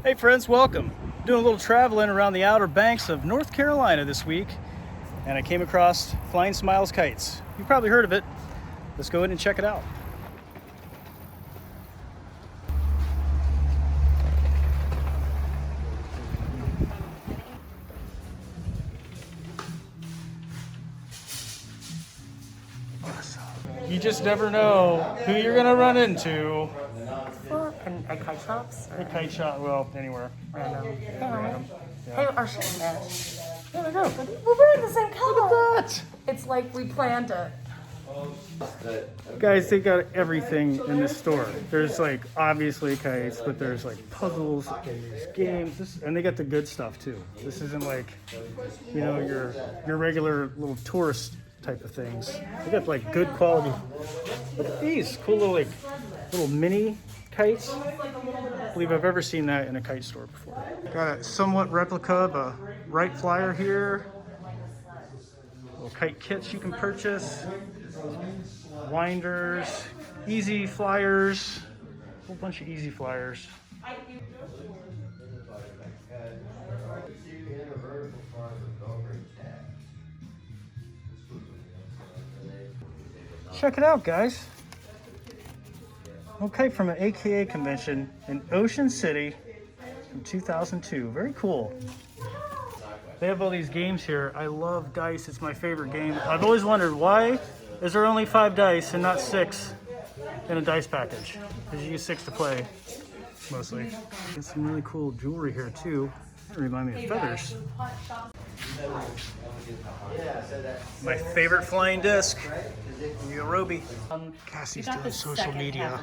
Hey friends, welcome. Doing a little traveling around the Outer Banks of North Carolina this week, and I came across Flying Smiles Kites. You've probably heard of it. Let's go in and check it out. You just never know who you're gonna run into. At kite shops? At kite shop, well, anywhere. Random. Random. Hey, our shit match. There we go. We're wearing the same color. Look at that. It's like we planned it. Guys, they got everything in this store. There's like obviously kites, but there's like puzzles and there's games, and they got the good stuff too. This isn't like, you know, your regular little tourist type of things. They got like good quality. Look at these cool little mini kites. I don't believe I've ever seen that in a kite store before. Got a somewhat replica of a Wright Flyer here. Little kite kits you can purchase. Winders, easy flyers, a whole bunch of easy flyers. Check it out, guys. Okay, from an AKA convention in Ocean City in 2002. Very cool. They have all these games here. I love dice. It's my favorite game. I've always wondered, why is there only 5 dice and not 6 in a dice package? Because you use 6 to play, mostly. Got some really cool jewelry here, too. That remind me of feathers. My favorite flying disc, Roby. Cassie's doing social media.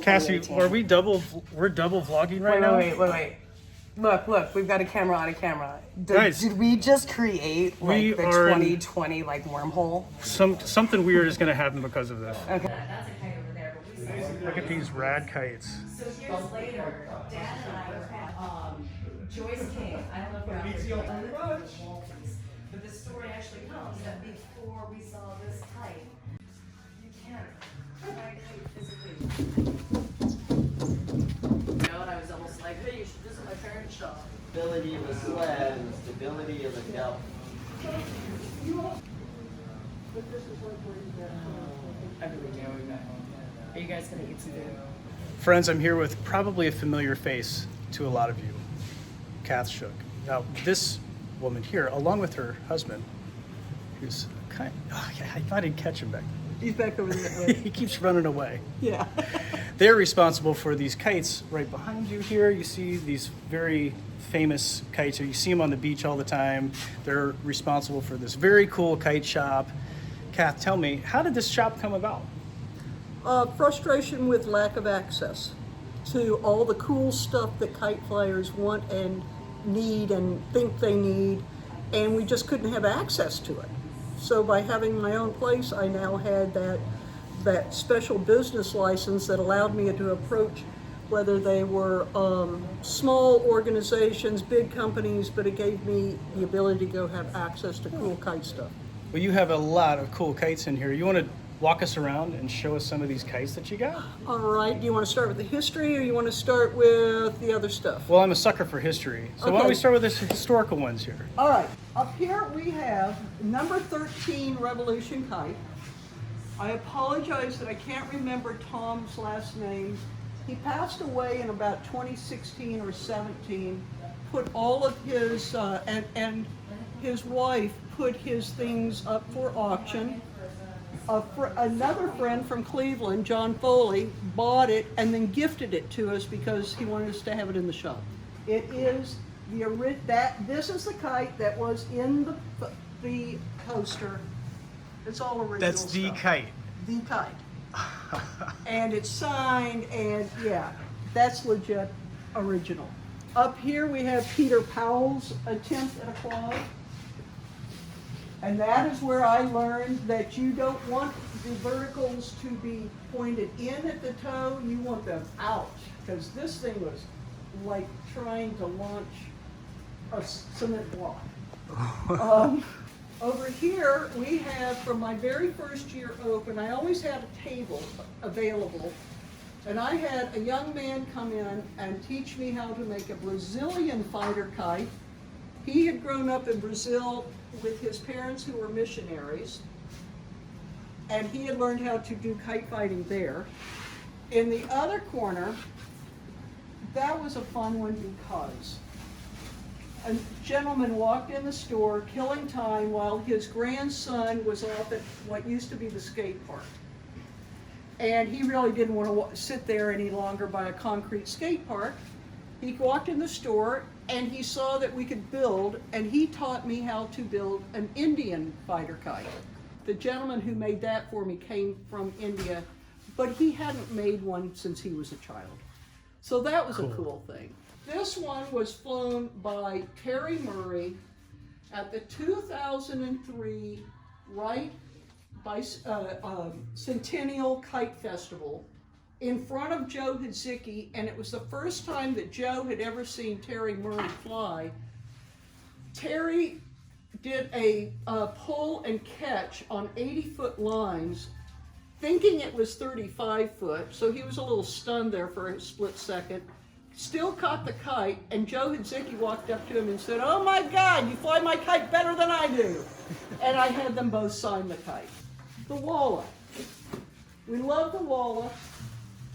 Cassie, we're double vlogging right now? Wait. Look, we've got a camera on a camera. Guys, did we just create like the 2020 like wormhole? Something weird is gonna happen because of this. Okay. That's a kite over there, but we saw Look at these rad kites. So years later, Dad and I were at Joyce King. I don't know if you're out there. But the story actually comes that before we saw this kite, you can't ride a kite physically. And I was almost like, hey, you should visit my parents' shop. Stability of the sled and stability of the depth. I really do. Are you guys gonna eat some food? Friends, I'm here with probably a familiar face to a lot of you, Cath Shook. Now, this woman here, along with her husband, who's kind I thought I didn't catch him back there. He's back over there. He keeps running away. Yeah. They're responsible for these kites right behind you here. You see these very famous kites. You see them on the beach all the time. They're responsible for this very cool kite shop. Cath, tell me, how did this shop come about? Frustration with lack of access to all the cool stuff that kite flyers want and need and think they need, and we just couldn't have access to it. So by having my own place, I now had that special business license that allowed me to approach whether they were small organizations, big companies, but it gave me the ability to go have access to cool kite stuff. Well, you have a lot of cool kites in here. You want to walk us around and show us some of these kites that you got? All right, do you want to start with the history or you want to start with the other stuff? Well, I'm a sucker for history. So why don't we start with the historical ones here? All right, up here we have number 13 Revolution Kite. I apologize that I can't remember Tom's last name. He passed away in about 2016 or 17, put all of his, and his wife put his things up for auction. Another friend from Cleveland, John Foley, bought it and then gifted it to us because he wanted us to have it in the shop. It is this is the kite that was in the poster. It's all original. That's the stuff. kite. The kite. And it's signed, and yeah, that's legit original. Up here we have Peter Powell's attempt at a quad. And that is where I learned that you don't want the verticals to be pointed in at the toe, you want them out. Because this thing was like trying to launch a cement block. Over here, we have, from my very first year open, I always had a table available And I had a young man come in and teach me how to make a Brazilian fighter kite. He had grown up in Brazil with his parents who were missionaries, and he had learned how to do kite fighting there. In the other corner, that was a fun one because a gentleman walked in the store killing time while his grandson was off at what used to be the skate park. And he really didn't want to sit there any longer by a concrete skate park. He walked in the store and he saw that we could build, and he taught me how to build an Indian fighter kite. The gentleman who made that for me came from India, but he hadn't made one since he was a child. So that was a cool thing. This one was flown by Terry Murray at the 2003 Wright Centennial Kite Festival in front of Joe Hidzicki, and it was the first time that Joe had ever seen Terry Murray fly. Terry did a pull and catch on 80-foot lines, thinking it was 35 foot, so he was a little stunned there for a split second. Still caught the kite, and Joe Hidzicki walked up to him and said, "Oh my God, you fly my kite better than I do." And I had them both sign the kite. The Walla. We love the Walla,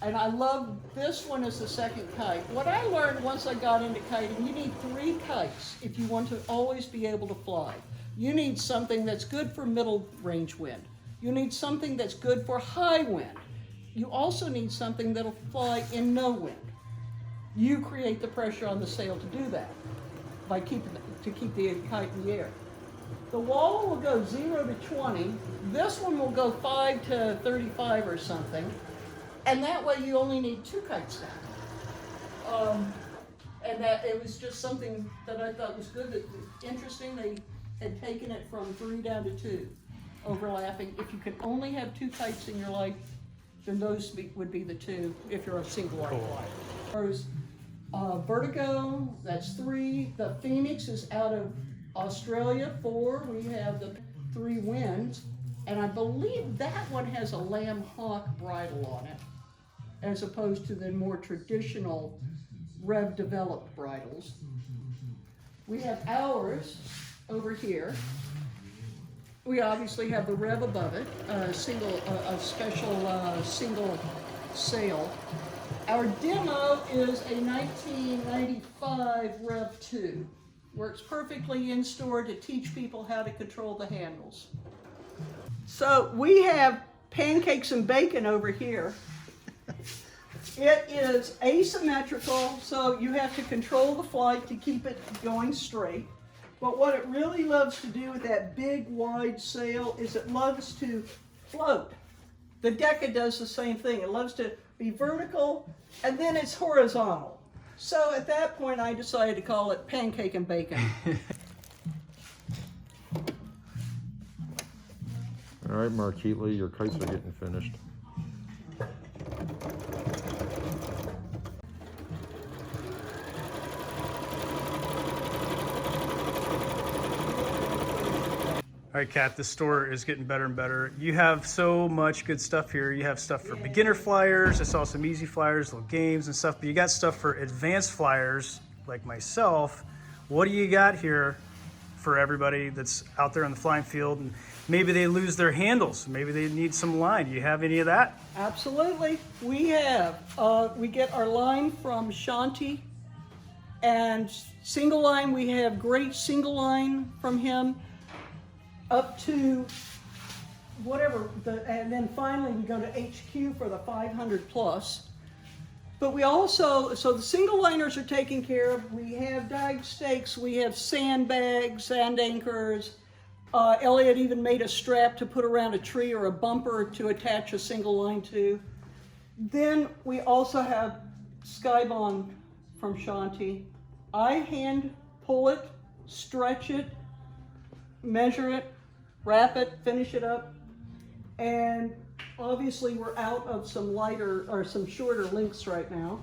and I love this one as the second kite. What I learned once I got into kiting, you need 3 kites if you want to always be able to fly. You need something that's good for middle range wind. You need something that's good for high wind. You also need something that'll fly in no wind. You create the pressure on the sail to do that by keep the kite in the air. The Walla will go 0 to 20. This one will go 5 to 35 or something. And that way you only need 2 kites down. And that it was just something that I thought was good, interesting. They had taken it from 3 down to 2, overlapping. If you could only have 2 kites in your life, then those would be the 2 if you're a single line flyer. There's Vertigo, that's 3. The Phoenix is out of Australia, 4. We have the 3 Winds, and I believe that one has a Lamb Hawk bridle on it, as opposed to the more traditional Rev developed bridles. We have ours over here. We obviously have the Rev above it, a special single sail. Our demo is a 1995 Rev 2. Works perfectly in store to teach people how to control the handles. So we have pancakes and bacon over here. It is asymmetrical, so you have to control the flight to keep it going straight. But what it really loves to do with that big wide sail is it loves to float. The Deca does the same thing. It loves to be vertical, and then it's horizontal. So at that point, I decided to call it pancake and bacon. All right, Mark Heatley, your kites are getting finished. All right, Kat, this store is getting better and better. You have so much good stuff here. You have stuff for beginner flyers. I saw some easy flyers, little games and stuff, but you got stuff for advanced flyers like myself. What do you got here for everybody that's out there on the flying field and maybe they lose their handles? Maybe they need some line. Do you have any of that? Absolutely. We have. We get our line from Shanti, and single line, we have great single line from him, up to whatever, and then finally we go to HQ for the 500 plus. But we also, so the single liners are taken care of. We have dive stakes, we have sandbags, sand anchors. Elliot even made a strap to put around a tree or a bumper to attach a single line to. Then we also have Skybond from Shanti. I hand pull it, stretch it, measure it, wrap it, finish it up, and obviously we're out of some lighter or some shorter links right now,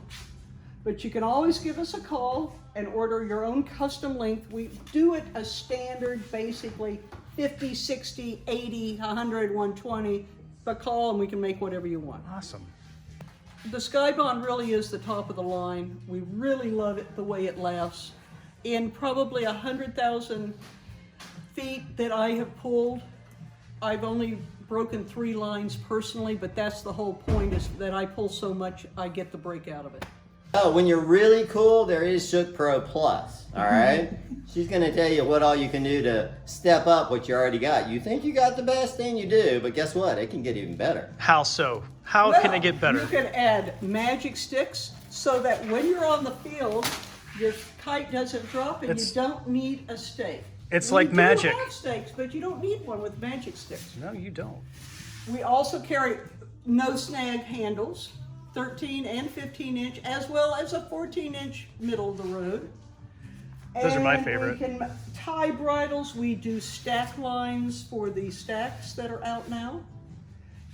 but you can always give us a call and order your own custom length. We do it a standard, basically 50, 60, 80, 100, 120, but call and we can make whatever you want. Awesome. the Sky Bond really is the top of the line. We really love it the way it lasts. In probably 100,000 feet that I have pulled, I've only broken 3 lines personally, but that's the whole point, is that I pull so much, I get the break out of it. Oh, when you're really cool, there is Shook Pro Plus, all right? She's going to tell you what all you can do to step up what you already got. You think you got the best thing, you do, but guess what? It can get even better. How so? How can it get better? You can add magic sticks so that when you're on the field, your kite doesn't drop and you don't need a stake. It's like magic. You do have stakes, but you don't need one with magic sticks. No, you don't. We also carry no snag handles, 13 and 15 inch, as well as a 14-inch middle of the road. Those are my And favorite. we can tie bridles. We do stack lines for the stacks that are out now.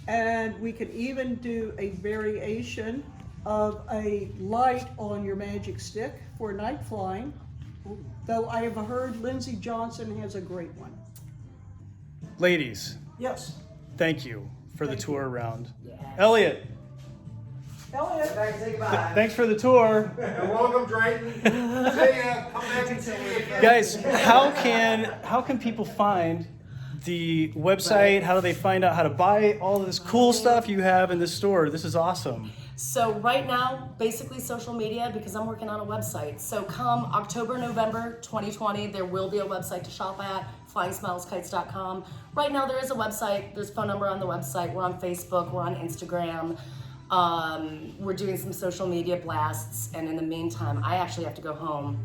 And we can even do a variation of a light on your magic stick for night flying. Though I have heard Lindsey Johnson has a great one. Ladies, Yes. thank you for the Thank tour around. Elliot, Elliot. thanks for the tour. You're welcome, Drayton. See ya. Come back and see me again. Guys, how can people find the website? How do they find out how to buy all of this cool stuff you have in this store? This is awesome. So right now, basically social media, because I'm working on a website. So come October, November 2020, there will be a website to shop at, flyingSmilesKites.com. Right now there is a website, there's a phone number on the website. We're on Facebook, we're on Instagram. We're doing some social media blasts. And in the meantime, I actually have to go home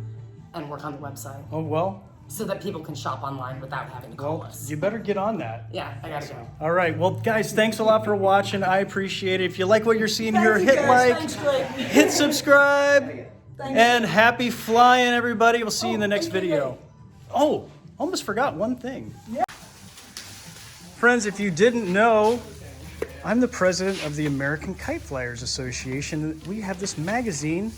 and work on the website Oh, well, so that people can shop online without having to call us. you better get on that. Yeah, I gotta go. All right. Well, guys, thanks a lot for watching. I appreciate it. If you like what you're seeing here, Thank you, hit guys. like, Thanks, Drayton. hit subscribe, Thank and happy flying, everybody. We'll see you in the next thank you. video. Oh, almost forgot one thing. Friends, if you didn't know, I'm the president of the American Kite Flyers Association. We have this magazine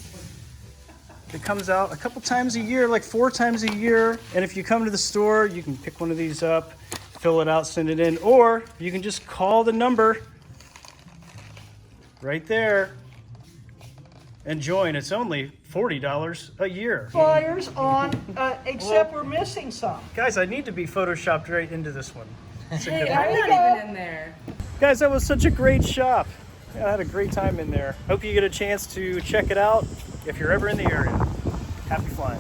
that comes out a couple times a year, like 4 times a year. And if you come to the store, you can pick one of these up, fill it out, send it in, or you can just call the number right there and join. It's only $40 a year. Flyers on, except we're missing some. Guys, I need to be photoshopped right into this one. Hey, I'm not even in there. Guys, that was such a great shop. I had a great time in there. Hope you get a chance to check it out if you're ever in the area. Happy flying.